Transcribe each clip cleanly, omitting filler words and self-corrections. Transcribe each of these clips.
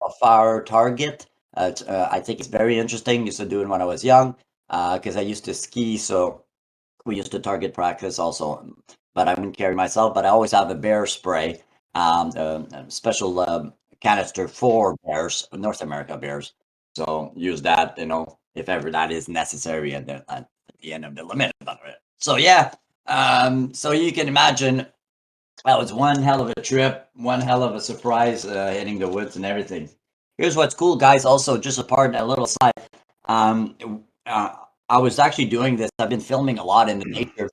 of our target. I think it's very interesting. Used to do it when I was young, because I used to ski, so we used to target practice also. But I wouldn't carry myself. But I always have a bear spray, a special canister for bears, North America bears. So use that, if ever that is necessary at the end of the limit. So yeah, so you can imagine that was one hell of a trip, one hell of a surprise, hitting the woods and everything. Here's what's cool, guys. Also, just a little side. I was actually doing this. I've been filming a lot in the nature,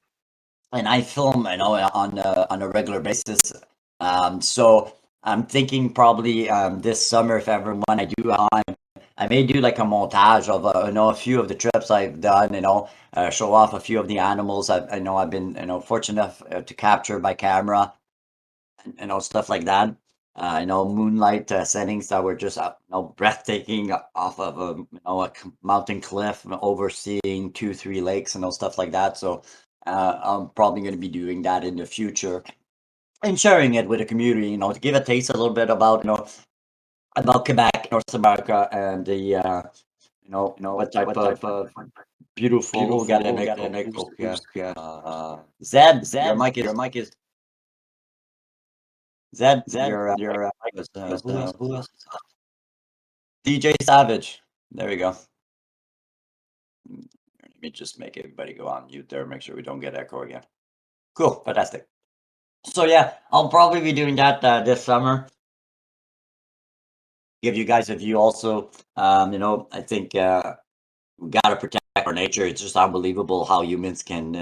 and I film, on a regular basis. So I'm thinking probably this summer, if ever when I do have time, I may do like a montage of a few of the trips I've done. Show off a few of the animals I've been fortunate enough to capture by camera, stuff like that. Moonlight settings that were just breathtaking off of a mountain cliff, overseeing 2, 3 lakes and stuff like that. So I'm probably going to be doing that in the future and sharing it with the community. To give a taste a little bit about Quebec, North America, and the what type of beautiful yeah. Zed, your mic is Zed, your mic was who else? DJ Savage. There we go. Let me just make everybody go on mute there. Make sure we don't get echo again. Cool, fantastic. So yeah, I'll probably be doing that this summer. Give you guys a view also. I think we gotta protect our nature. It's just unbelievable how humans can,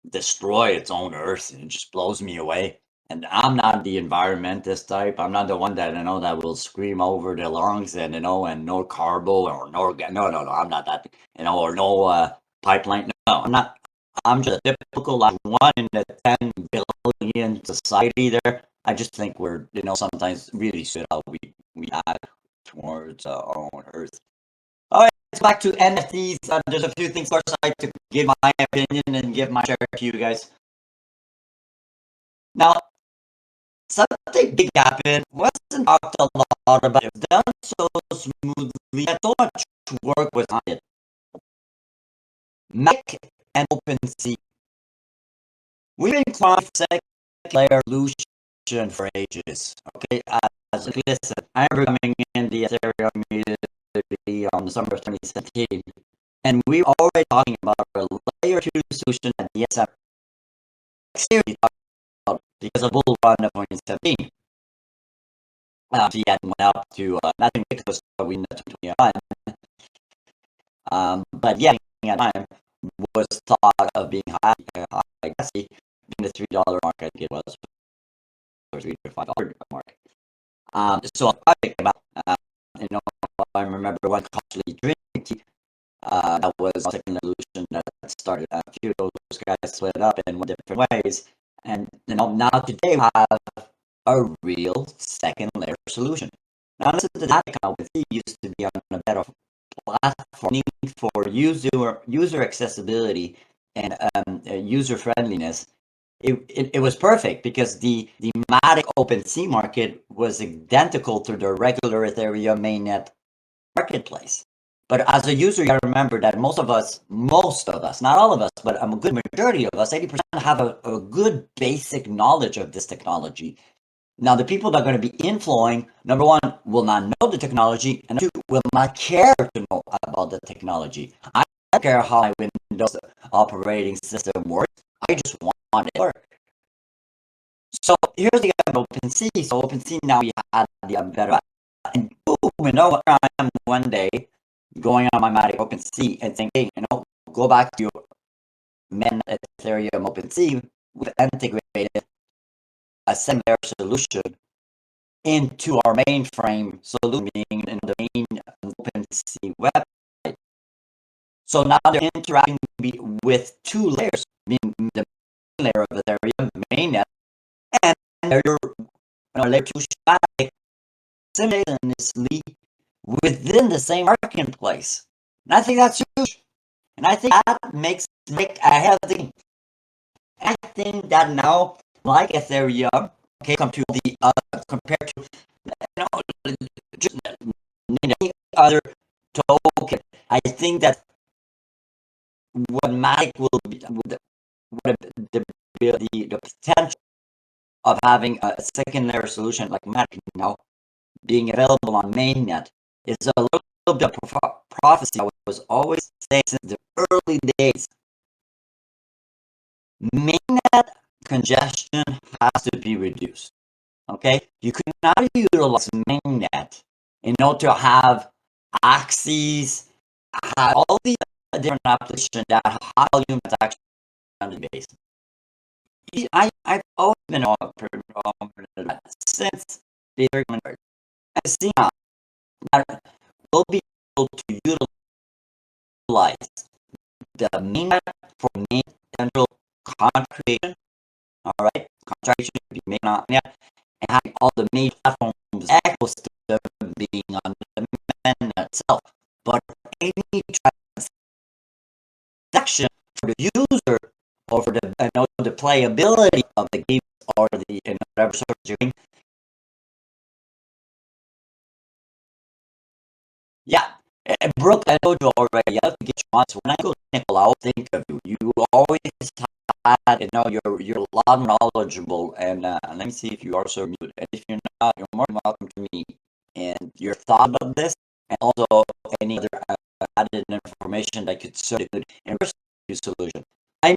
destroy its own earth. It just blows me away. And I'm not the environmentist type. I'm not the one that that will scream over the lungs and and no carbo or no. I'm not that or no pipeline. No, I'm not. I'm just a typical like 1 in 10 billion society there. I just think we're sometimes really shit how we act towards our own earth. All right, let's back to NFTs. There's a few things first I like to give my opinion and give my share to you guys. Now, something big happened. Wasn't talked a lot about it. Done so smoothly. Had so much work was on it. Mac and OpenSea. We've been trying second layer solution for ages. Okay, listen, I remember coming in the Ethereum community on the summer of 2017, and we were already talking about a layer 2 solution at the SM. Seriously, because of bull run of 2017. He had went up to nothing because we net 21. But yeah, at the time was thought of being high, I guess, being the $3 mark. I think it was, or $3 to $5 mark. So I think about, I remember one costly drink. That was a second evolution that started. A few of those guys split up in different ways, and now today we have a real second layer solution. Now, listen to that technology used to be on a better platform for user accessibility and user friendliness. It was perfect because the Matic OpenSea market was identical to the regular Ethereum mainnet marketplace. But as a user, you gotta remember that most of us, not all of us, but a good majority of us, 80% have a good basic knowledge of this technology. Now, the people that are going to be inflowing, number one, will not know the technology, and two, will not care to know about the technology. I don't care how my Windows operating system works. I just want it to work. So here's the OpenSea. So OpenSea now we had the better, and boom, I am one day going on my Matic OpenSea and saying, hey, go back to your main Ethereum OpenSea with integrated a similar solution into our mainframe solution, being in the main OpenSea website. So now they're interacting with two layers, being the main layer of Ethereum, mainnet, and your layer 2 static simultaneously within the same marketplace. And I think that's huge. And I think that makes a hell of a thing. I think that now, like Ethereum, okay, compared to You know, just any other token. I think that what Matic will be, what the potential of having a secondary solution like Matic now being available on mainnet is a little bit of prophecy. I was always saying since the early days, mainnet congestion has to be reduced. Okay, you cannot utilize mainnet in order to have axes, all the different applications that have high volume transaction on the base. I've always been since the argument. I see now that we'll be able to utilize the mainnet for main central contract creation. All right, contract creation to be made on mainnet and having all the main platforms ecosystem being on the mainnet itself. But any transaction for the user or for the playability of the game or the whatever sort of doing. Yeah, Brooke, I told you already. You have to get your answer. When I go to Nickel, I'll think of you. You always had, you're a lot knowledgeable. And let me see if you are so muted. And if you're not, you're more than welcome to me. And your thought about this, and also any other added information that could serve in solution. I'm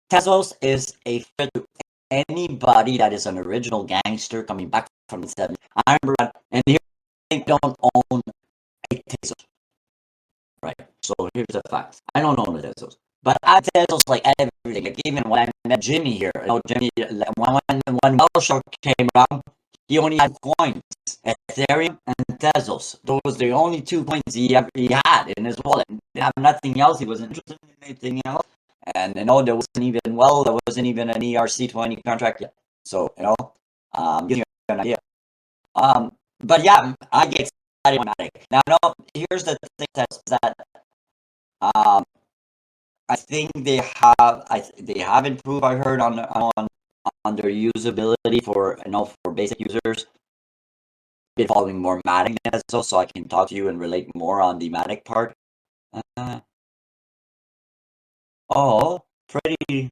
Tezos is a fit to anybody that is an original gangster coming back from the 70s. I remember that, and here they don't own a Tezos. Right. So here's the fact. I don't own the Tezos. But I Tezos like everything. Like even when I met Jimmy here, Jimmy, when Wellshark came around, he only had coins, Ethereum and Tezos. Those were the only 2 coins he had in his wallet. He didn't have nothing else. He wasn't interested in anything else. And there wasn't even an ERC20 contract yet. So, giving you an idea. But yeah, I get excited on Matic. Now, no, here's the thing that I think they have improved. I heard on their usability for for basic users. Been following more Matic so I can talk to you and relate more on the Matic part. Oh, Freddie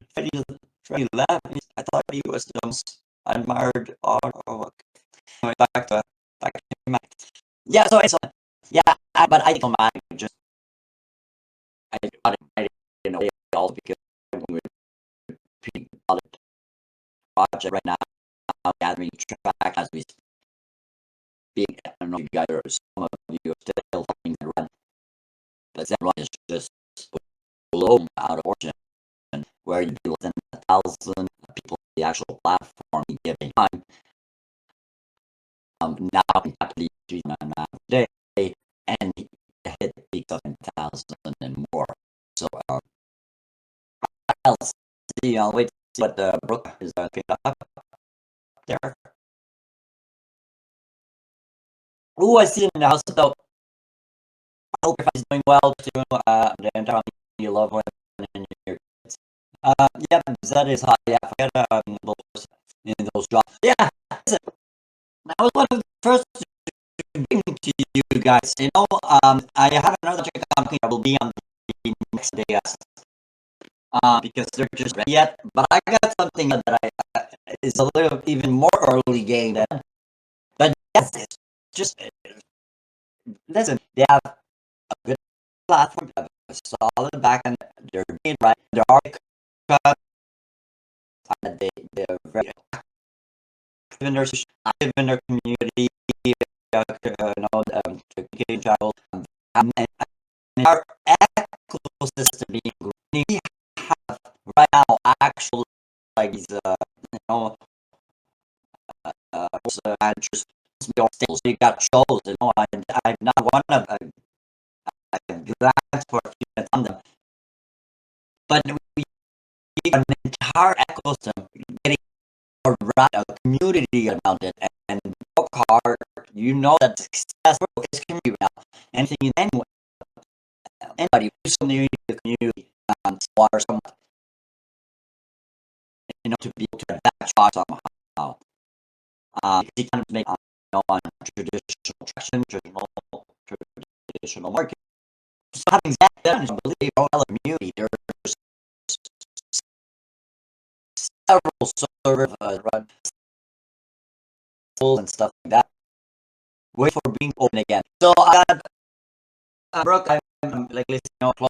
left. I thought he was the most admired. Anyway, back to Mac. Yeah, so yeah, but I think Mac just I didn't know all because when we're repeating the project right now, gathering track as we speak. I don't know if you guys are some of you are still following the run, but that run is just blown out of proportion. Where you do less than 1,000 people on the actual platform giving time. Now happily 3.5 a day and hit peaks of 10,000 and more. So I'll see. I'll wait to see what the Brooke is picking up there. Oh, I see in the house though. I hope everybody's doing well too. The entire you love one and your kids. Yeah, that is hot. Yeah, forget in those jobs. Yeah, listen, that was one of the first to bring to you guys. I have another company that will be on the next day because they're just ready yet. But I got something that is a little even more early game than. But yes, it's just listen. They have a good platform, they have a solid backend. They're doing right. There are they're very active in their community. Communication channel, and our ecosystem being we have right now actual like these just staples. We got shows. I'm not one of glad for a few minutes on them, but we an entire ecosystem getting around a community around it and work hard. That success is community now. Anything anybody who's something in the community or someone to be able to that shot somehow. Because you kind of make on traditional traction, traditional market. So having that done, I believe all the community, there's several servers run and stuff like that. Wait for being open again. So I got Brooke, I'm like listening close.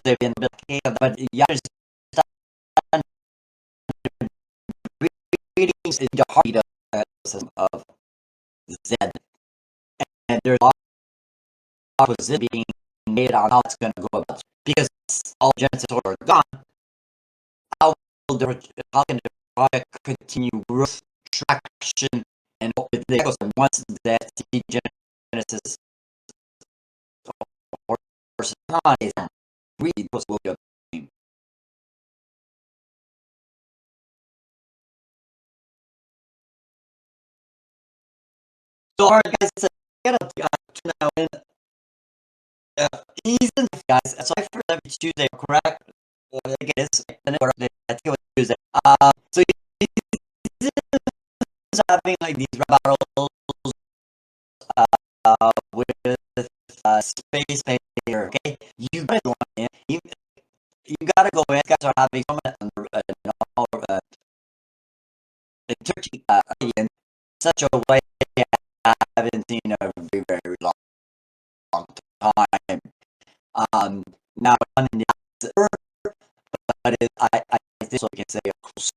They have been a bit, but yeah, there's readings in the heart of Z, and there's a lot of opposition being made on how it's going to go about. Because all Genesis are gone, how how can the project continue growth, traction, and with the ecosystem once that Genesis or Sun is really will be a thing. So, alright, guys, so I gotta turn that in. Season, guys. So I first every Tuesday, correct? I think it is. I think it was Tuesday. So he's having like these battles with Space Painter. Okay, you gotta go in. You gotta go in. You guys are having so much Turkey in such a way I haven't seen in a very very long time. Now in the but I think so we can say a close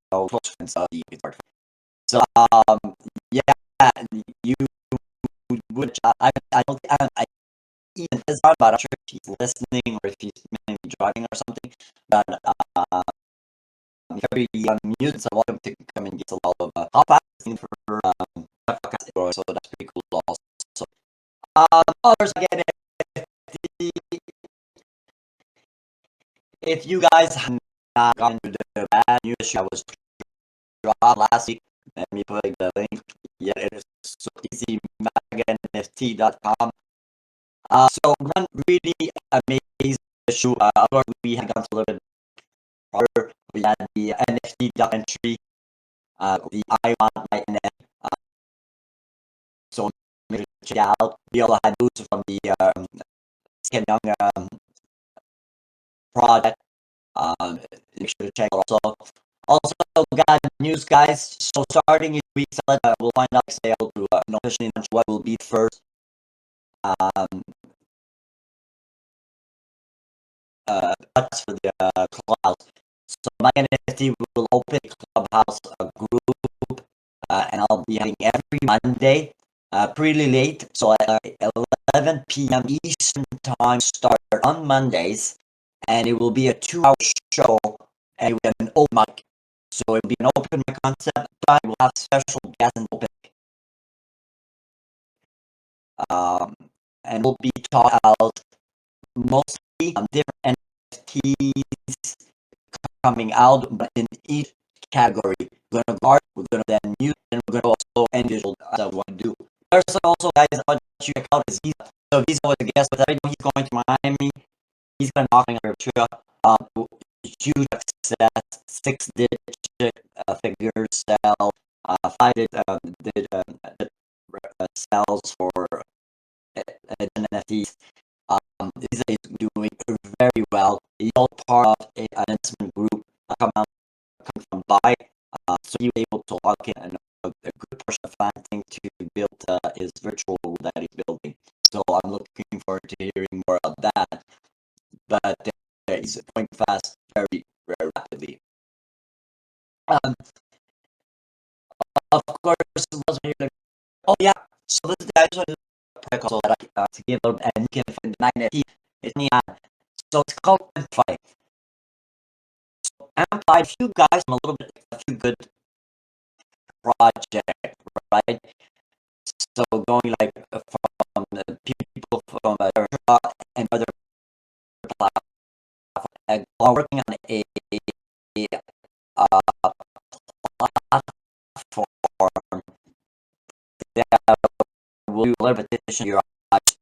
friends of the so yeah, you would I don't I even it's not about I'm sure if he's listening or if he's maybe driving or something, but every mute, so welcome to come and get a lot of hop for podcast, so that's pretty cool also. Others again, if you guys have not gone to the bad news I was dropped last week, let me put the link. Yeah, it is so easy, magnft.com. So one really amazing issue. We had gone to a little bit harder. We had the NFT documentary, the I Want My NFT. So make sure to check it out. We also had news from the Skin Young project. Make sure to check it also. Also, got news, guys. So starting in week 7, we'll find out sale to officially announce what will be first. That's for the clubhouse. So my NFT will open a clubhouse group, and I'll be having every Monday, pretty late. So at 11 p.m. Eastern time start on Mondays, and it will be a 2-hour show, and with an open mic. So it will be an open mic concept, but we'll have special guests and open. Um, and we'll be talking about mostly different NFTs coming out, but in each category, we're gonna guard, we're gonna then mute, and we're gonna also end visual that we want to do. There's also guys I want you to check out is Visa. So Visa was a guest, but I know he's going to Miami. He's gonna knock on your trip. Huge success, 6-digit figures sell, 5-digit sells for NFTs. Visa is doing very well. He's all part of an investment group come from Dubai, so he was able to lock in a good portion of financing to build his virtual world that he's building. So I'm looking forward to hearing more of that. But he's going fast, very, very rapidly. Of course, oh yeah. So this is the actual protocol that I to give a and you can find the magnet. It's me. So it's called Amplify. Amplify. If you guys, a little bit, a few good project, right? So going like from the people from and other platforms, working on a platform that will do a little bit of your eyes.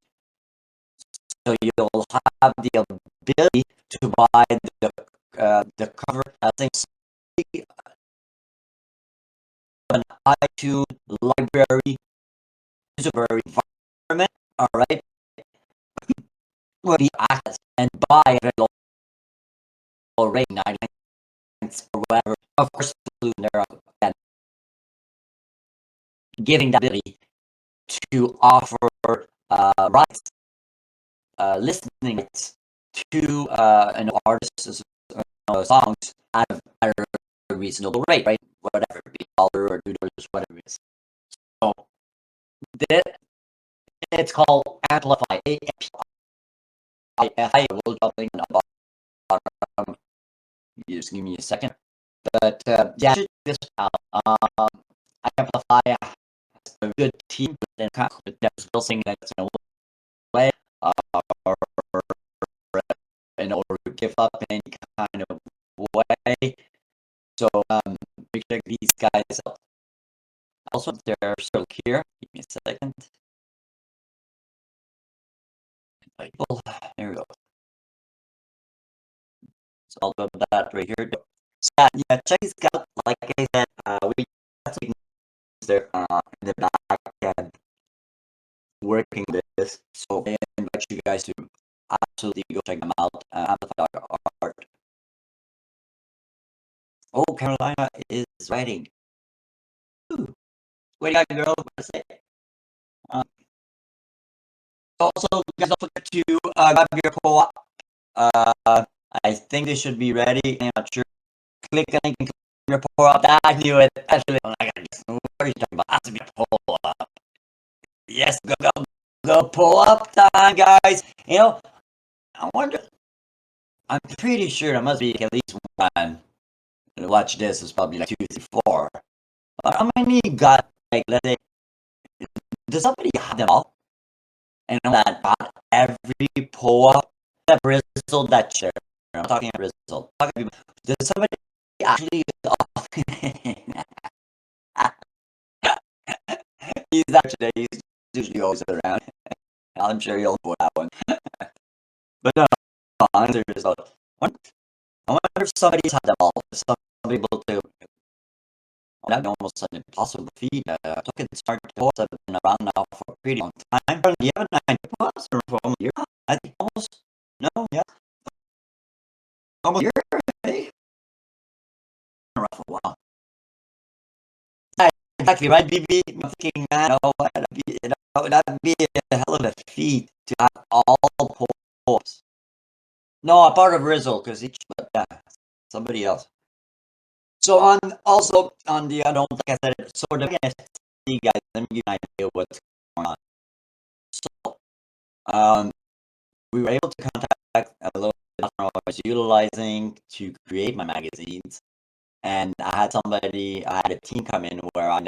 So you'll have the ability to buy the cover things iTunes, library, user environment, all right, will be accessed and buy at a low rate, 99 cents or whatever. Of course, they're again, giving the ability to offer rights, listening rights to an artist's songs at a reasonable rate, right? Whatever, be $1 or $2, whatever it is. So it's called Amplify. I will drop a link on the bottom. Just give me a second. But yeah, check this out. Amplify has a good team, but then kind of still saying that it's in a way, or give up in any kind of way. So we check these guys out. Also, they're still here. Give me a second. There we go. So I'll go to that right here. So yeah, check these out. Like I said, we got some there in the back end working this. So I invite you guys to absolutely go check them out. Amplify.art. Oh, Carolina is writing. Ooh. What do you got, girl? What's it? Also, guys, don't forget to grab your co-op. I think they should be ready. I'm not sure. Click the link and click your co-op. I knew it. Actually, what are you talking about? Has to be a pull-up. Yes, go pull-up time, guys. You know, I wonder. I'm pretty sure there must be at least one. Watch this. It's probably like 2, 3, 4. But how many got like? Let's say, does somebody have them all? And that got every pull-up, that Bristol, that chair. I'm talking about Bristol. Does somebody actually he's actually he's usually always around. I'm sure you'll pull that one. But no, answer is I wonder if somebody's had them all. Some people do. That almost an impossible feat. Tokens start to have been around now for a pretty long time. You have 9 plus or for almost a year. I think almost. No, yeah. Almost a year. Hey. Around for a while. Yeah, exactly, right, BB? I'm thinking, man, that'd be a hell of a feat to have all pulls. No, a part of Rizzo, because each, but yeah, somebody else. So also on the I don't like I said, sort of see guys, let me give you an idea of what's going on. So we were able to contact a little bit I was utilizing to create my magazines, and I had a team come in where I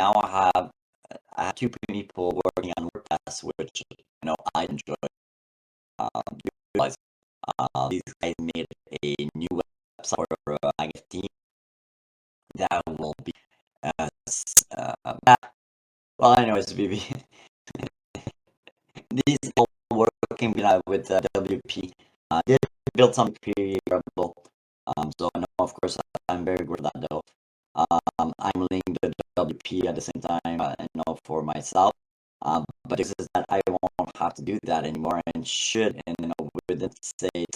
have 2 people working on WordPress, which I enjoy. These guys made a new website for a magazine team that will be back. Well, anyways, BB. These people working with WP did build something pretty incredible. So I know, of course, I'm very good at that though. I'm linking the WP at the same time, for myself. But this is that I won't have to do that anymore, and should, and within say,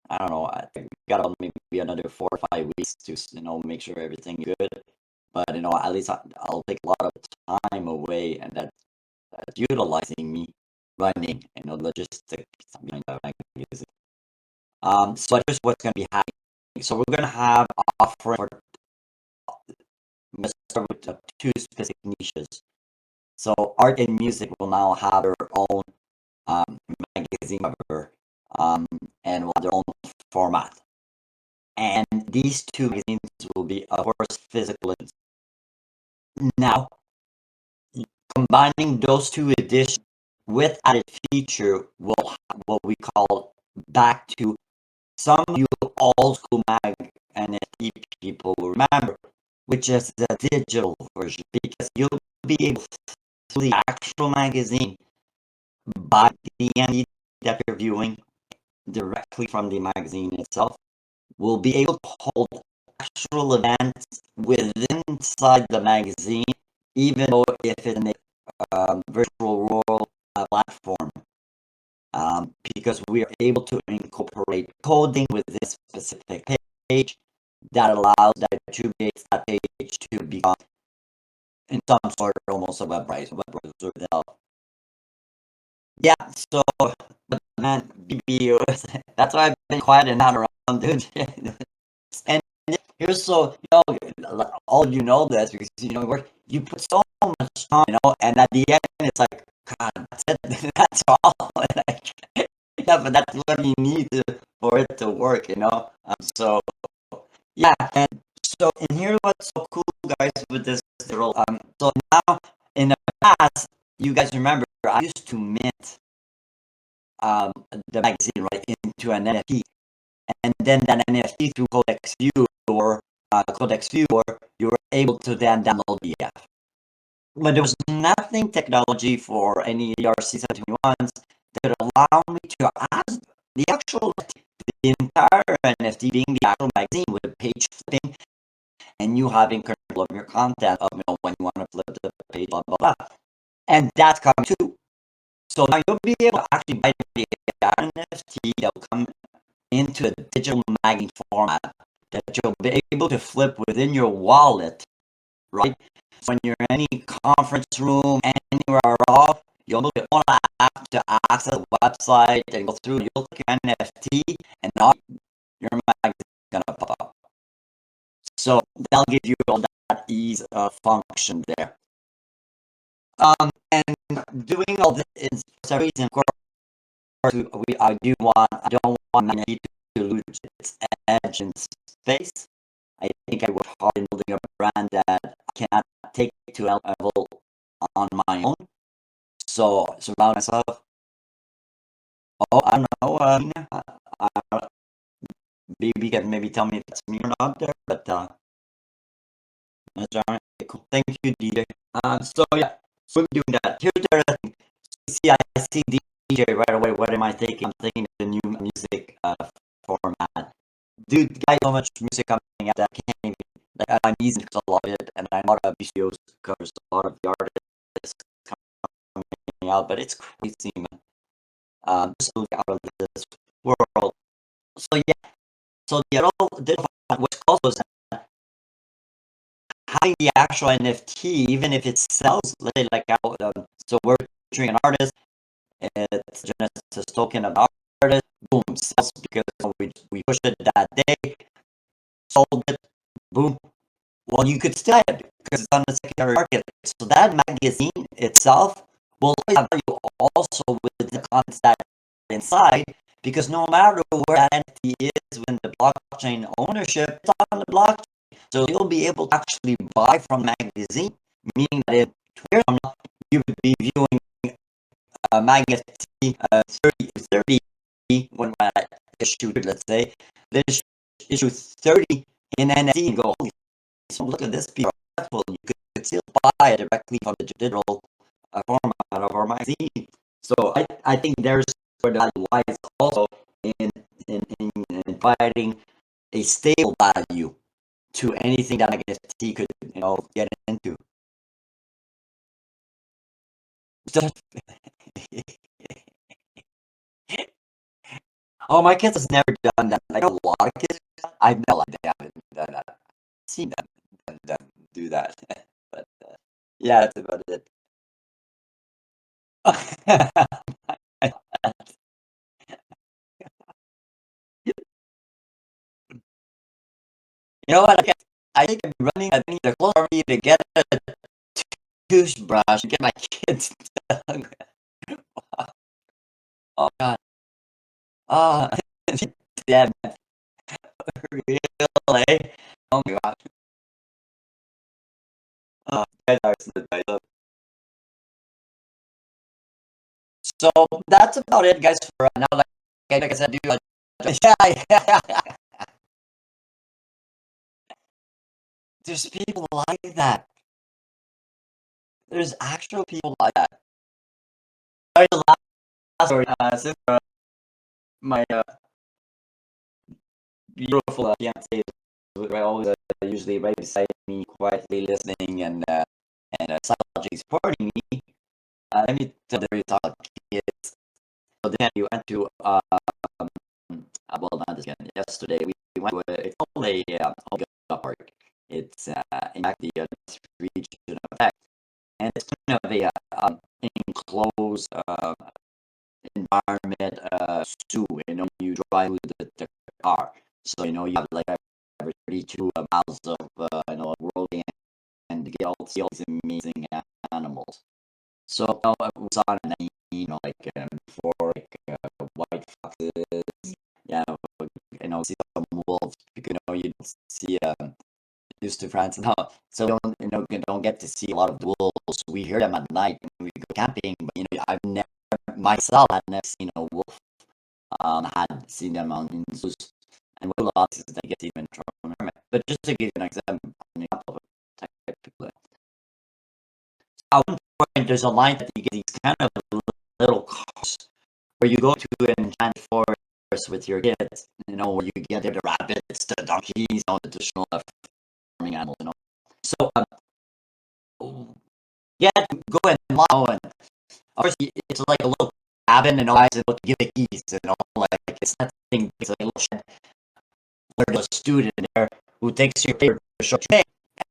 I don't know, I think we got maybe another 4 or 5 weeks to make sure everything is good. But at least I'll take a lot of time away, and that's utilizing me running logistics behind that magazine. So here's what's going to be happening. So we're going to have offering for 2 specific niches. So art and music will now have their own magazine cover and will have their own format. And these 2 magazines will be, of course, physical. Now, combining those 2 editions with added feature will have what we call back to some of you old school mag NFT people will remember, which is the digital version, because you'll be able to see the actual magazine by the NFT that you're viewing directly from the magazine itself. We'll be able to hold actual events within inside the magazine even though if it's a virtual world platform, because we are able to incorporate coding with this specific page that allows that attributes that page to become in some sort almost a web browser itself. Yeah, so but man, BBU, that's why I've been quiet and not around, dude. And here's so all of you know this because you put so much time, and at the end it's like, God, that's it, that's all. Yeah, but that's what you need for it to work, So yeah, and so and here's what's so cool, guys, with this role. So now in the past, you guys remember I used to mint the magazine right into an NFT, and then that NFT through Codex View or you were able to then download the app. But there was nothing technology for any ERC 71s that would allow me to add the entire NFT being the actual magazine with a page flipping and you having control of your content of when you want to flip the page, blah blah blah. And that's coming too. So now you'll be able to actually buy the NFT that will come into a digital magazine format that you'll be able to flip within your wallet, right? When you're in any conference room, anywhere at all, you'll want to have to access the website and go through. You'll click NFT, and now your magazine is gonna pop up. So that'll give you all that ease of function there. And doing all this is for some reason, of course, I don't want Magnet to lose its edge in space. I think I worked hard in building a brand that I cannot take to a level on my own. So surround myself. Oh, I don't know. Maybe can maybe tell me if it's me or not there, but that's all right. Cool. Thank you, DJ. So yeah, so we're doing that. Here's the other thing. See, I see DJ right away. What am I thinking? I'm thinking the new music format. Dude, got so much music coming out that I can't even. Like, I'm easy because I love it, and I know a lot of BCOs covers a lot of the artists coming out, but it's crazy, man. Just moving out of this world. So yeah, so the other which also is having the actual NFT, even if it sells, let's say like out, so we're featuring an artist, it's Genesis token of the artist, boom, sells because we pushed it that day, sold it, boom. Well, you could still have it because it's on the secondary market. So that magazine itself will have value also with the content that inside, because no matter where that entity is within the blockchain ownership, it's on the blockchain. So you'll be able to actually buy from the magazine, meaning that in 2 years from now, you would be viewing magazine 30 when I issued, let's say, this issue 30 in NFT and go, holy, so look at this piece. You could still buy it directly from the digital format of our magazine. So I think there's where the value lies also in providing a stable value to anything that NFT could get into. So, oh, my kids has never done that. Like a lot of kids, I've never like they haven't done that. I've seen them do that, but yeah, that's about it. You know what? I think I'm running. I need to close for me to get a toothbrush and get my kids done. Oh God. Oh, yeah, really? Oh my God. Oh, guys are so nice. So that's about it, guys. For now, like I said, do yeah. There's people like that. There's actual people like that. Sorry, the last story. Since my beautiful fiance is always usually right beside me, quietly listening, and and psychology supporting me. Let me tell you, talk kids. So then we went to well, not this again. Yesterday we went to it's called a Olga Park. It's in fact the region of Tech, and it's kind of a enclosed environment zoo. You know, you drive with the car, so you know you have like every 32 miles of world and get all see all these amazing animals. So we saw like before white foxes, yeah, see some wolves because you don't see used to France now, so we don't don't get to see a lot of the wolves. We hear them at night when we go camping, but I've never myself had never seen a wolf. Had seen them in zoos, and what a lot is they get even from hermit. But just to give you an example of a type of at one point there's a line that you get these kind of little cars where you go to an enchanted forest with your kids, where you get the rabbits, the donkeys, the traditional farming animals, So, yeah, go and allow, and of course, it's like a little cabin, and guys able to give the keys, like it's nothing, it's like a little shed where there's a student there who takes your paper to show you,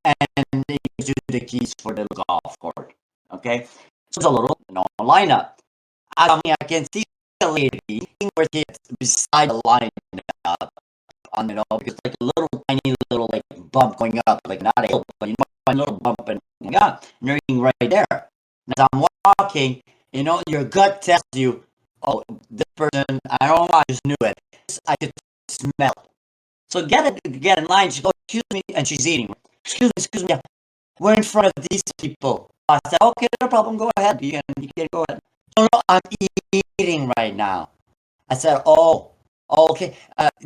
and they gives you the keys for the golf court. Okay, so it's a little lineup. I mean, I can see a lady with kids beside the lineup on because like a little tiny little like bump going up, like not a hill, but a little bump and yeah, and you're eating right there. And as I'm walking, your gut tells you, oh, this person, I don't know, I just knew it. I could smell. So get in line. She goes, excuse me, and she's eating. Excuse me. We're in front of these people. I said, okay, no problem. Go ahead. You can go ahead. No, I'm eating right now. I said, oh, okay.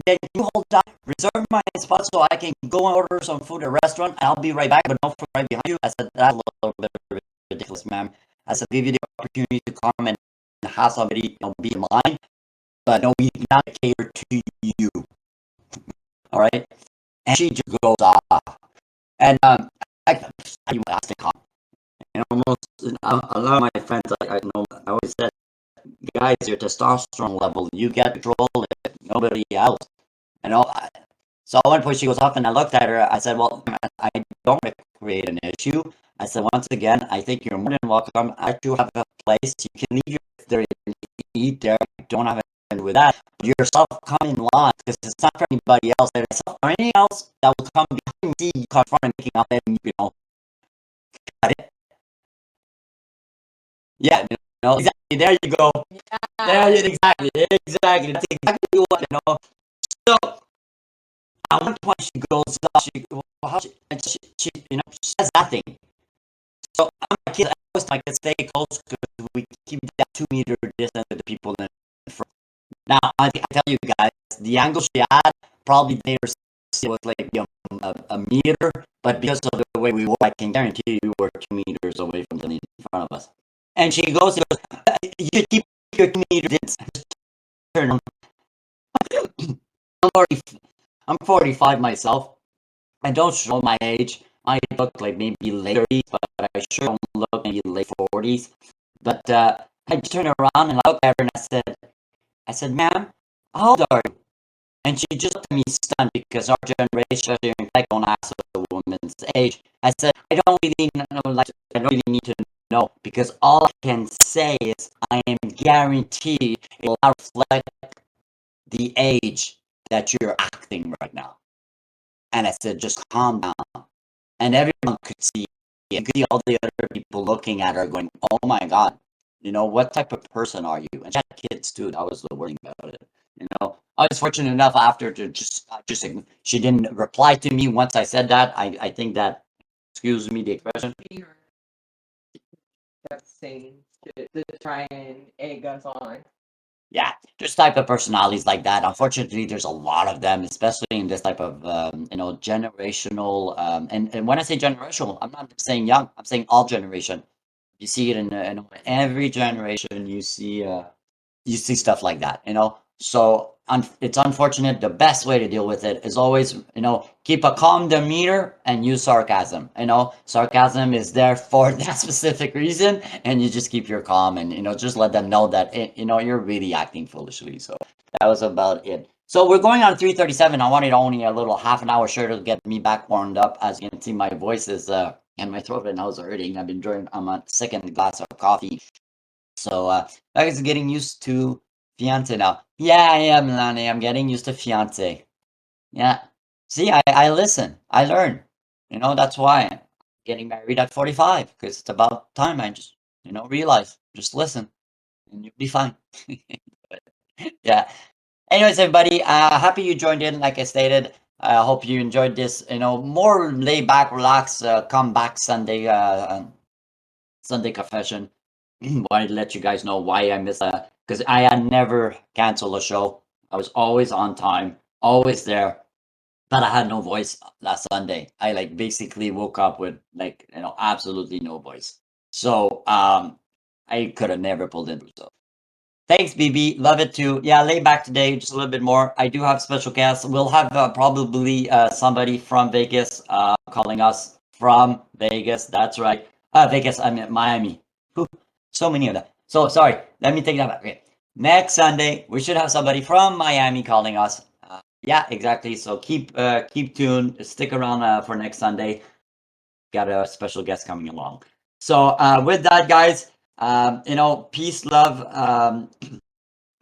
Then you hold on, reserve my spot so I can go and order some food at a restaurant, and I'll be right back, but don't forget right behind you. I said, that's a little bit ridiculous, ma'am. I said, give you the opportunity to come and have somebody be in line, but no, we not cater to you. All right? And she just goes off. And you asked to come. And almost a lot of my friends, I always said, guys, your testosterone level, you get control it, nobody else. So at one point she goes off, and I looked at her. I said, well, I don't want to create an issue. I said, once again, I think you're more than welcome. I do have a place. You can leave your there and eat there. You don't have anything with that. Yourself come in line because it's not for anybody else. There's yourself or anything else that will come behind me, you come front and making up, and got it. Yeah, exactly. There you go. There, exactly. That's exactly what. So at one point she goes up, she says nothing. So I'm a kid. I always like to stay close because we keep that 2 meter distance to the people in front. Now I tell you guys, the angle she had probably there was like a meter, but because of the way we were, I can guarantee you were 2 meters away from the lady in front of us. And she goes, you should keep your 2 meter distance. Turn on. I'm 45 myself. I don't show my age. I look like maybe late 30s, but I sure don't look maybe late 40s. But I just turned around and I looked at her and I said, ma'am, how old are you? And she just looked at me stunned because our generation, especially in tech, don't ask a woman's age. I said, I don't really need to know because all I can say is I am guaranteed it will not reflect the age that you're acting right now. And I said, just calm down. And everyone could see it. You could see all the other people looking at her going, oh my God, what type of person are you? And she had kids too. That was the worst thing about it. I was fortunate enough after to she didn't reply to me once I said that. I think that, excuse me the expression. That's saying to try and egg us on. Yeah, there's type of personalities like that. Unfortunately, there's a lot of them, especially in this type of generational. And when I say generational, I'm not saying young. I'm saying all generation. You see it in every generation. You see stuff like that. So it's unfortunate. The best way to deal with it is always, keep a calm demeanor and use sarcasm. Sarcasm is there for that specific reason, and you just keep your calm and just let them know that you're really acting foolishly. So that was about it. So we're going on 3:37. I wanted only a little half an hour sure to get me back warmed up. As you can see, my voice is and my throat and nose are hurting. I've been drinking. I'm on second glass of coffee. So I was getting used to fiance now. Yeah, I am, Lani. I'm getting used to fiance. Yeah. See, I listen. I learn. That's why I'm getting married at 45, because it's about time I just, realize. Just listen and you'll be fine. Yeah. Anyways, everybody, happy you joined in. Like I stated, I hope you enjoyed this, more laid back, relax, come back Sunday confession. Wanted to let you guys know why I missed that, because I had never canceled a show. I was always on time, always there, but I had no voice last Sunday. I basically woke up with absolutely no voice. So I could have never pulled in. So thanks, BB. Love it too. Yeah, lay back today, just a little bit more. I do have special guests. We'll have probably somebody from Vegas calling us from Vegas. That's right. Vegas, I mean Miami. Whew, so many of them. So sorry. Let me take that back. Okay. Next Sunday, we should have somebody from Miami calling us. Yeah, exactly. So keep tuned. Stick around for next Sunday. Got a special guest coming along. So with that, guys, peace, love.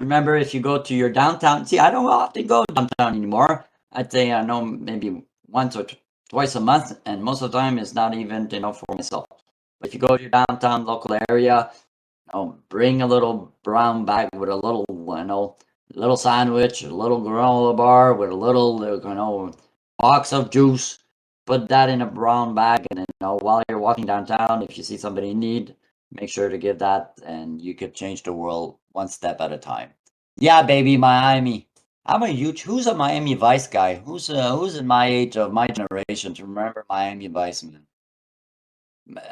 Remember, if you go to your downtown, see, I don't often go downtown anymore. I'd say I know maybe once or twice a month, and most of the time it's not even for myself. But if you go to your downtown local area, bring a little brown bag with a little little sandwich, a little granola bar with a little box of juice. Put that in a brown bag, and while you're walking downtown, if you see somebody in need, make sure to give that, and you could change the world one step at a time. Yeah, baby, Miami. I'm a huge. Who's a Miami Vice guy? Who's in my age of my generation to remember Miami Vice, man?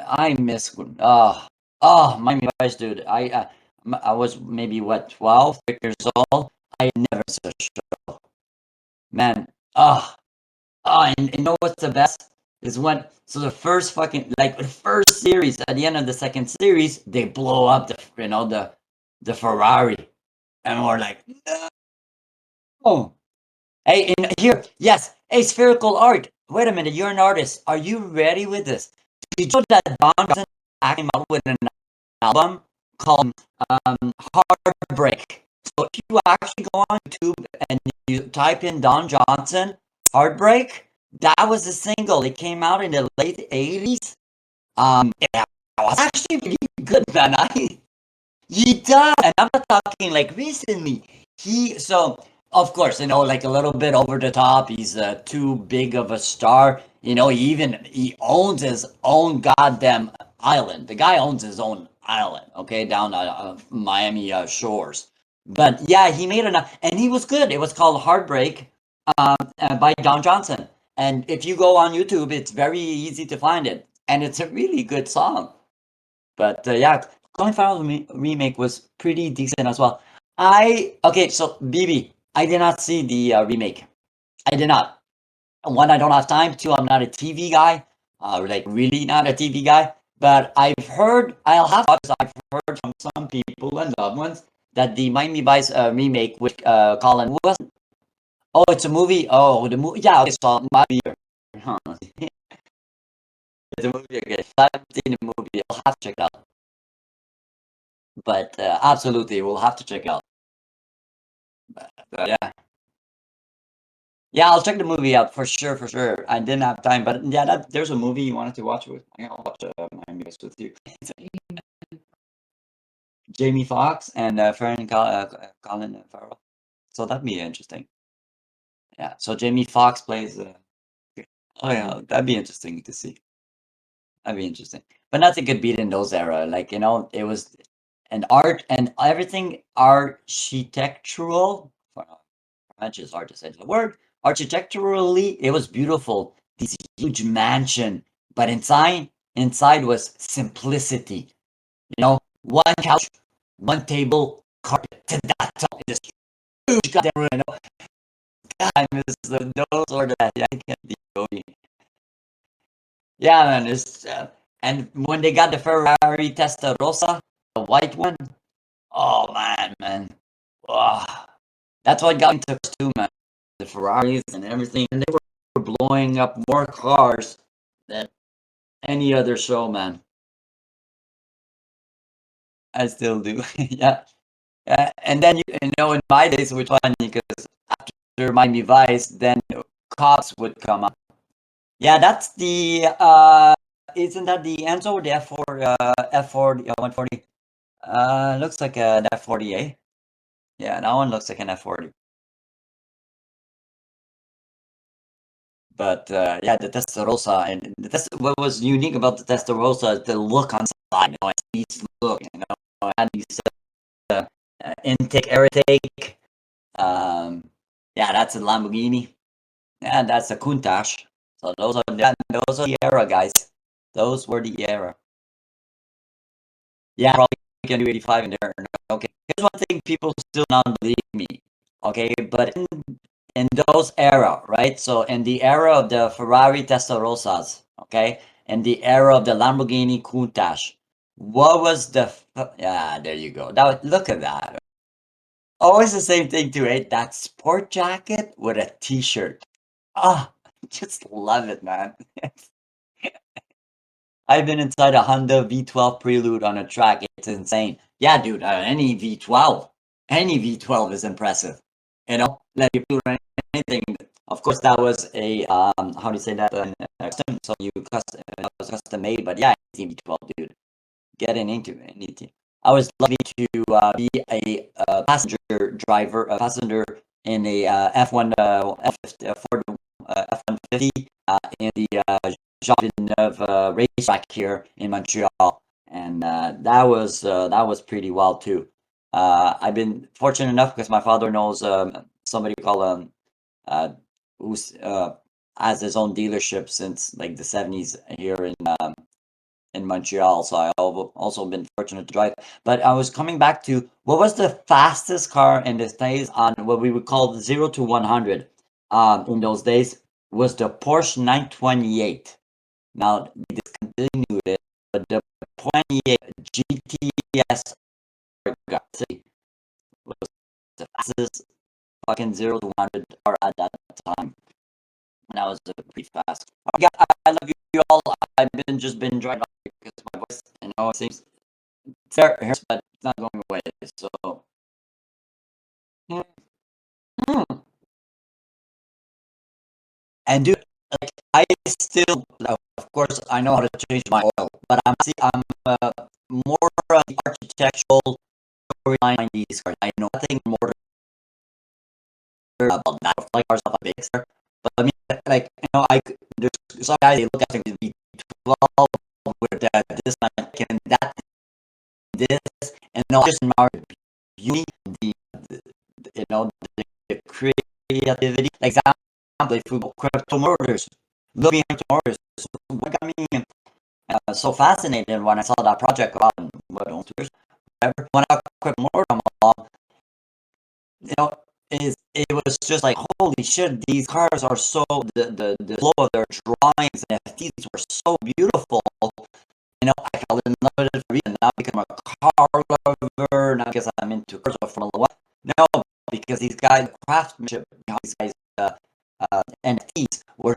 I miss. Miami Vice, dude. I was maybe 12 years old. I never saw a show, man. And you know what's the best is when the first fucking the first series, at the end of the second series, they blow up the Ferrari, and we're like, no. Hey, in here, yes, hey, spherical art. Wait a minute, you're an artist. Are you ready with this? Did you know that Don Johnson came out with an album called Heartbreak? So if you actually go on YouTube and you type in Don Johnson Heartbreak, that was a single. It came out in the late 80s. It was actually really good, man. He does, and I'm not talking recently. So of course, a little bit over the top. He's too big of a star. He owns his own goddamn island. The guy owns his own island, okay, down Miami shores. But yeah, he made and he was good. It was called Heartbreak by Don Johnson. And if you go on YouTube, it's very easy to find it. And it's a really good song. But yeah, Colin Farrell remake was pretty decent as well. Okay, so BB, I did not see the remake. I did not. One, I don't have time. Two, I'm not a TV guy. Really not a TV guy. But I've heard, I've heard from some people and loved ones that the Miami Vice remake with Colin was. Oh, it's a movie. Oh, the movie. Yeah, okay, so might be. Huh. It's a movie. Okay, I haven't seen the movie. I'll have to check it out. But absolutely, we'll have to check it out. But, yeah. Yeah, I'll check the movie out for sure, for sure. I didn't have time, but yeah, there's a movie you wanted to watch with. I'll watch Miami Vice with you. Jamie Foxx and Colin Farrell. So that'd be interesting. Yeah. So Jamie Foxx plays. Oh yeah, that'd be interesting to see. That'd be interesting. But nothing could beat in those era. It was an art and everything architectural. French is hard to say the word. Architecturally, it was beautiful. This huge mansion, but inside was simplicity. One couch, one table, carpet. That's all. Just huge goddamn ruin. God, I miss those or that. Yeah, I can't be OE. Yeah, man. And when they got the Ferrari Testarossa, the white one, oh man. Oh, that's what got into us too, man. The Ferraris and everything, and they were blowing up more cars than any other show, man. I still do. Yeah. And then you know, in my days, which funny because after Miami Vice, then cops would come up. Yeah, that's the isn't that the Enzo or the F40 140? Looks like an F40A. Yeah, that one looks like an F40. But yeah, the Testarossa and what was unique about the Testarossa is the look on side. You know, it's these look. You know, it had these intake, air intake. Yeah, that's a Lamborghini. Yeah, that's a Countach. So those are the era, guys. Those were the era. Yeah, probably can do 85 in there. Okay, here's one thing people still not believe me. Okay, but in those era, right? So in the era of the Ferrari Testarossas, okay, in the era of the Lamborghini Countach, what was the yeah? There you go. That look at that. Always the same thing too, right? That sport jacket with a t-shirt. Ah, just love it, man. I've been inside a Honda V12 Prelude on a track. It's insane. Yeah, dude, any V12 is impressive. You know, let you do anything. Of course, that was a how do you say that? Custom. So that was custom made. But yeah, V12, dude, getting into anything. I was lucky to be a passenger driver, a passenger in a F1 Ford F-150 in the Jean Villeneuve racetrack here in Montreal, and that was pretty wild too. I've been fortunate enough because my father knows somebody called uh, who's has his own dealership since like the 70s here in Montreal. So I've also been fortunate to drive. But I was coming back to what was the fastest car in the days on what we would call 0 to 100 in those days was the Porsche 928. Now they discontinued it, but the 28 GTS was the fastest fucking 0 to 100 car at that time. And that was pretty fast. Okay, I love you all. I've been driving because my voice, you know, it seems it's there, but it's not going away. So, mm. And dude, like I still, of course, I know how to change my oil, but I'm more the architectural storyline behind these cars. I know nothing more about that. Like cars not big, sir. But I mean, like you know, there's some guys they look at things to be 12 with this and that this, and no, just in our beauty, the you know the creativity. Example, if we go crypto murders, looking at crypto murders, what got me so fascinated when I saw that project about what 2 years, whatever. When I crypto murder, you know, it was just like holy shit, these cars are so the flow of their drawings and NFTs were so beautiful. You know, I fell in love with it for reason, not because I'm a car lover, not because I'm into cars or Formula One. No, because these guys, the craftsmanship behind these guys' NFTs were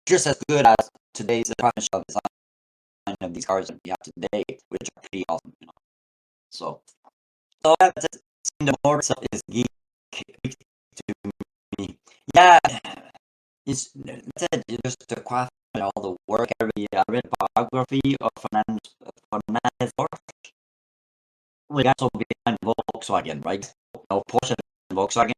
just as good as today's craftsmanship design of these cars that we have today, which are pretty awesome. You know, so that's it. The motor itself is geek to me. Yeah, it's that's it. Just the craft and all the work. I read biography of Fernandez we also behind Volkswagen, right? No, Porsche and Volkswagen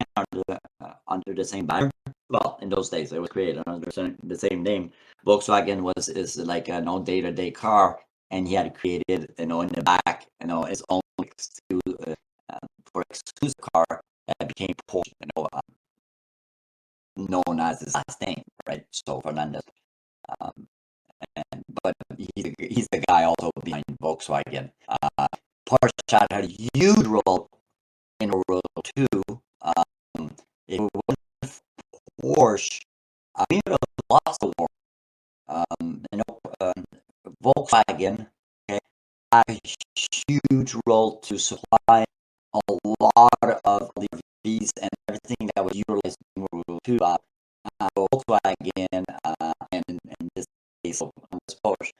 under the same banner. Well, in those days, it was created under the same name. Volkswagen is like a no day-to-day car, and he had created, you know, in the back, you know, his own for exclusive car that became Porsche, you know, known as his last name, right? So Fernandez. Um, but he's the guy also behind Volkswagen. Porsche had a huge role in World War II. If it wasn't for Porsche, we would have lost the war. Volkswagen, okay, had a huge role to supply a lot of the RVs and everything that was utilized in World War II. Volkswagen and this case of Porsche,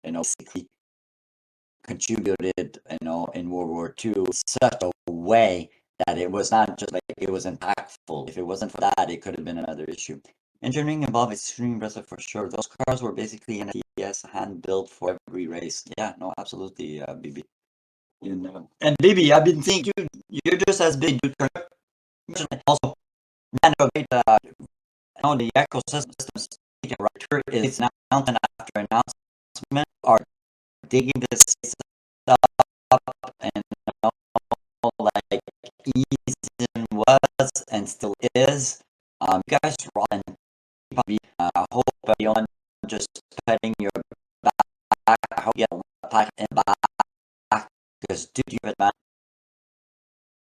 basically contributed, in World War II in such a way that it was not just like it was impactful. If it wasn't for that, it could have been another issue. Engineering involved extreme impressive for sure. Those cars were basically an NTS hand built for every race. Yeah, no, absolutely, BB. And BB, I've been thinking you're just as big, dude. Also, man, the ecosystems right is announcement after announcement are digging this stuff up and like Eason was and still is. You guys run. I hope you don't just petting your back. I hope you get a pat in the back because dude, you man.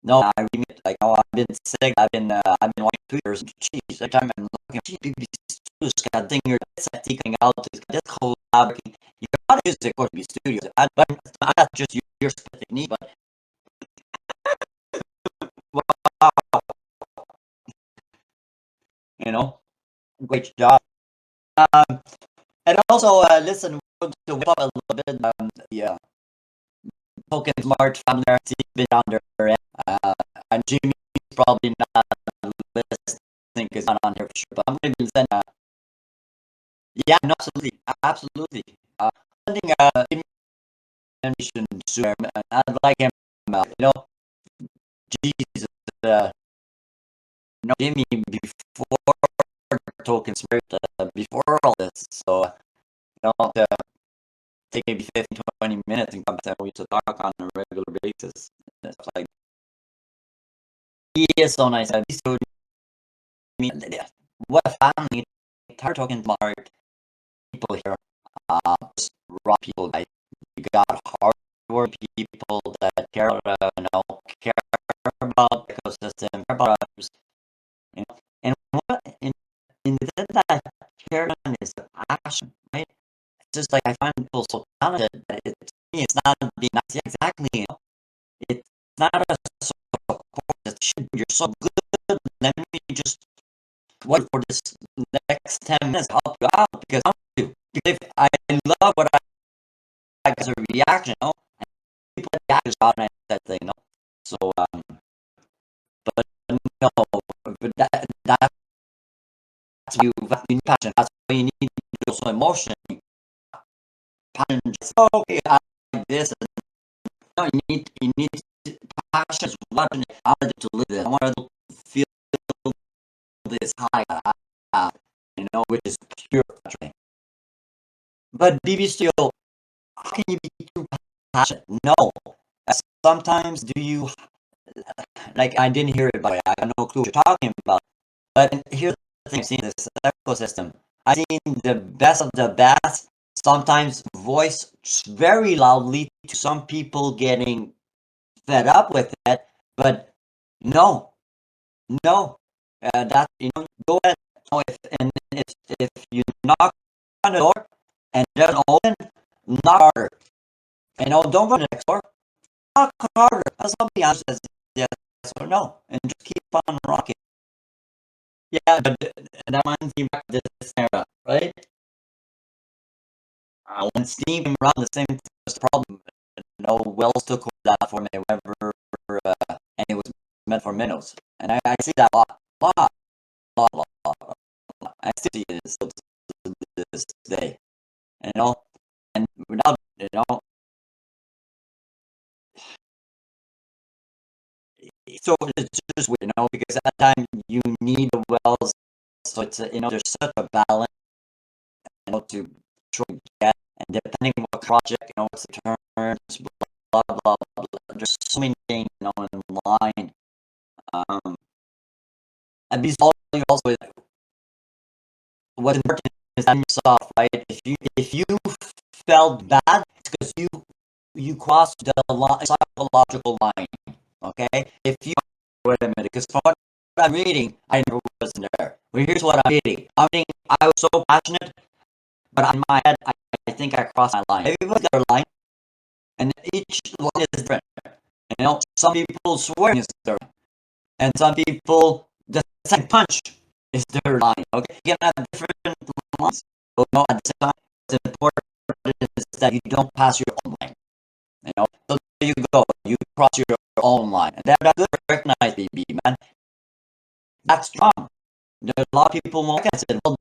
No, I really like. Oh, I've been sick. I've been watching 2 years. Jeez, every time I'm looking, BBC Studios got thing your coming out. It's got this collaborating. You gotta use the BBC Studios. But not just your technique, but wow, great job. And also, listen, we're going to whip up a little bit the Token Smart family. He's been down there, and Jimmy's probably not listening because not on here for sure. But I'm going to be sending. Yeah, no, absolutely. Sending information to him, and I'd like him. Jesus, Jimmy before Token Smart, before all this, so take maybe 15, 20 minutes and come back to talk on a regular basis. It's like he is so nice. He's so what a family. Start talking smart people here. Just raw people. Like you got hardworking people that care about the ecosystem, care about others. And what in that care is passion, right? Just like I find people so talented that to me it's not being nice. Yeah, exactly. It's not a support. You're so good. Let me just wait for this next 10 minutes to help you out because I want to. Because if I love what I get as a reaction, people react out and that thing, So but no, but that's you need passion. That's why you need also emotion. Passion just okay, I like this. No, you need passion is what I wanted to live this. I wanted to feel this high, which is pure passion. But BB Studio, how can you be too passionate? No. Sometimes do you like I didn't hear it, but I have no clue what you're talking about. But here's the thing: I've seen this ecosystem. I've seen the best of the best. Sometimes voice very loudly to some people getting fed up with it, but no, no, that go ahead. If you knock on the door and it doesn't open, knock harder. Don't go to the next door. Knock harder. Have somebody else says yes or no, and just keep on rocking. Yeah, but that reminds me back to this era, right? When Steam came around, the same thing was the problem. Wells took over that for me, whatever, and it was meant for minnows. And I see that a lot. I still see it still to this day. And without, so it's just weird, because at that time you need the wells, so it's there's such a balance, to try to get, and depending on what project, what's the terms, blah blah blah. There's so many things, in line. And these also what's important is that yourself, right? If you felt bad, it's because you crossed the psychological line. Okay, if you wait a minute, because from what I'm reading, I never wasn't there. Well, here's what I'm reading. I was so passionate, but in my head, I think I crossed my line. Everybody's got a line, and each line is different. You know, some people swearing is their line, and some people the second punch is their line. Okay, you can have different lines, but no, at the same time, what's important is that you don't pass your own line. You know, so there you go. You cross your own line, and that's good to recognize, BB, man. That's strong. There's a lot of people won't get it. Well,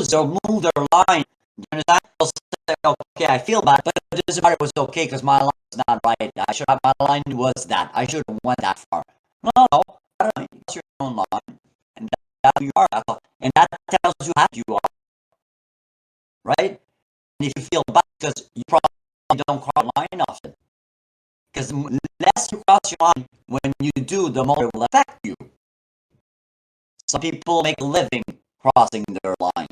they'll move their line. You understand? They'll say, okay, I feel bad, but it doesn't matter. It was okay because my line was not right. My line was that. I should have went that far. No, no. That's your own line, and that's who you are. And that tells you how you are, right? And if you feel bad because you probably don't cross the line often, because the less you cross your line, when you do, the more it will affect you. Some people make a living crossing their line,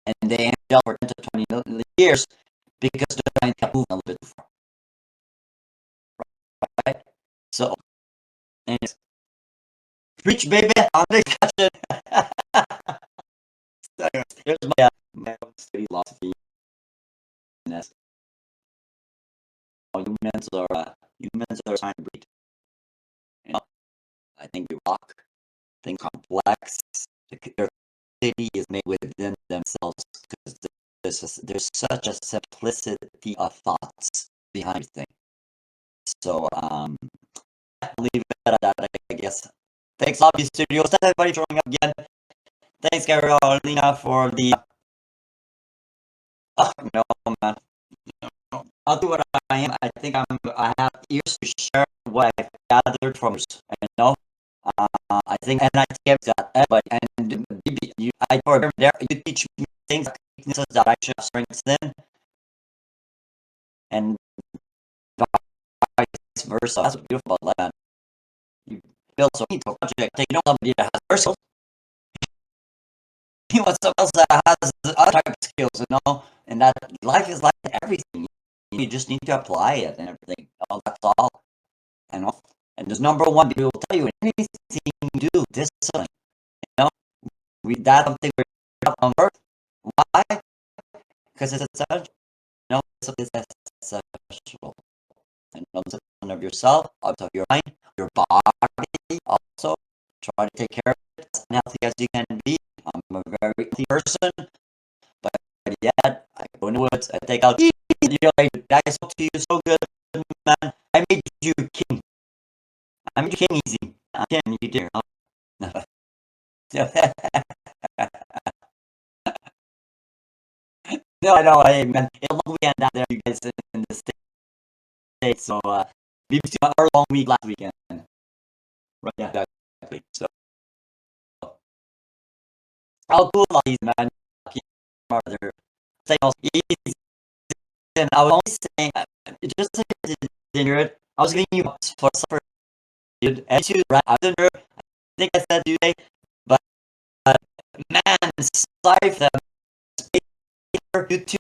and they end up for 10 to 20 years because they're trying to move a little bit too far. Right? So, anyways, preach, baby. I'm the discussion. So, here's my study philosophy. Humans are trying to breed. You know, I think we rock. I think complex. Their city is made within themselves because there's such a simplicity of thoughts behind everything. So, I'll leave it at that, I guess. Thanks, Lobby Studios. Thanks, everybody, showing up again. Thanks, Carolina, for the. Oh, no, man. No. I'll do what I am. I think I have ears to share what I've gathered from you. Know. I think, and I think that everybody, and I remember there, you teach me things, weaknesses that I should have strengthened, and vice versa. That's beautiful about that. You build so many project, taking on somebody that has versatile, you want someone else that has other type of skills, you know, and that life is like everything. You just need to apply it and everything. Oh, that's all. And there's number one, people will tell you anything you do, discipline. You know, that's something we're up on earth. Why? Because it's essential. You know, it's essential. And discipline of yourself, of your mind, your body. Also, try to take care of it as healthy as you can be. I'm a very healthy person, but yet I go in the woods. I take out. I spoke to you so good, man. I made you king. I made you king easy. I can you dare. No, I know. Hey, man, it's a long weekend out there, you guys in the States. So, we missed our long week last weekend. Right, yeah, exactly. So, I'll cool all these, man. Mother. Say also, and I was only saying, just like I didn't hear it, I was giving you for supper, dude. And you, right? I didn't hear. I think I said today, but man, sorry for them. You two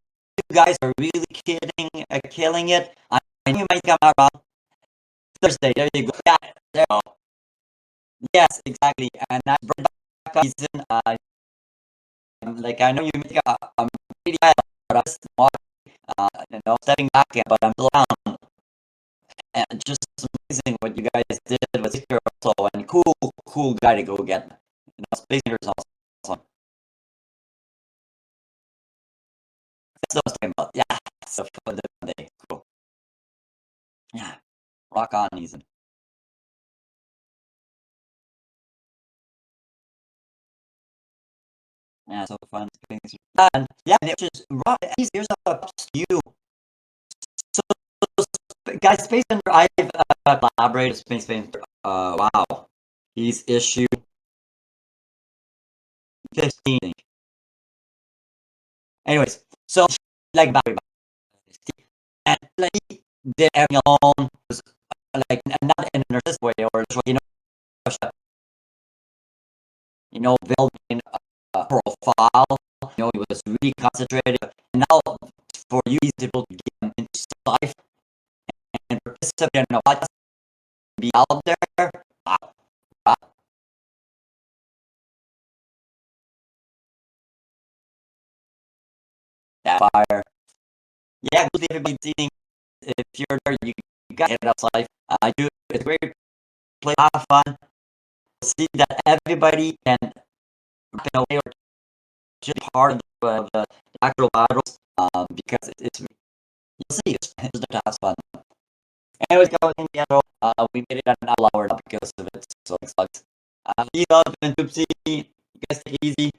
guys are really killing it. I knew you might come out around Thursday. There you go. Yeah, there you go. Yes, exactly. And that's back up season. Like I know you make I'm really high, but I'm just you know, stepping back, but I'm still around. And just amazing what you guys did with Secure also, and cool guy to go get. You know, Space Invaders is awesome. That's what I was talking about. Yeah, so for the day. Cool. Yeah, rock on, Ethan. Yeah, so fun. And yeah, and it was rock. Here's up to you. So, guys, Space Invader, I've collaborated with Space Invader. Wow, he's issue 15. Anyways, so like battery, and like did everything alone, was like not in a narcissistic way or you know, building a profile. You know, he was really concentrated. And now for you, he's able to get into life and participate in a podcast, be out there. Wow. Wow. That fire. Yeah, good everybody seeing. If you're there, you got it outside. Do it's a great play, have fun. See that everybody can play or just be part of the actual battles. Because it's you'll see it's there to have fun. Anyways, guys, in the end, we made it an hour now because of it, so it sucks. Peace out and Toopsie. You guys take it easy.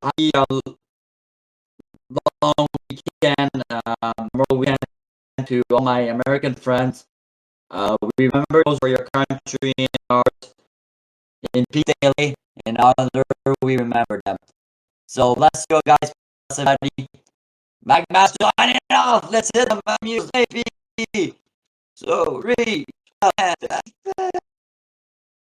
Happy long weekend, Memorial weekend to all my American friends. We remember those for your country and ours. In peace daily, in honor we remember them. So let's go, guys. Bless everybody. Magmaster signing off. Let's hit the music, baby. So reach out.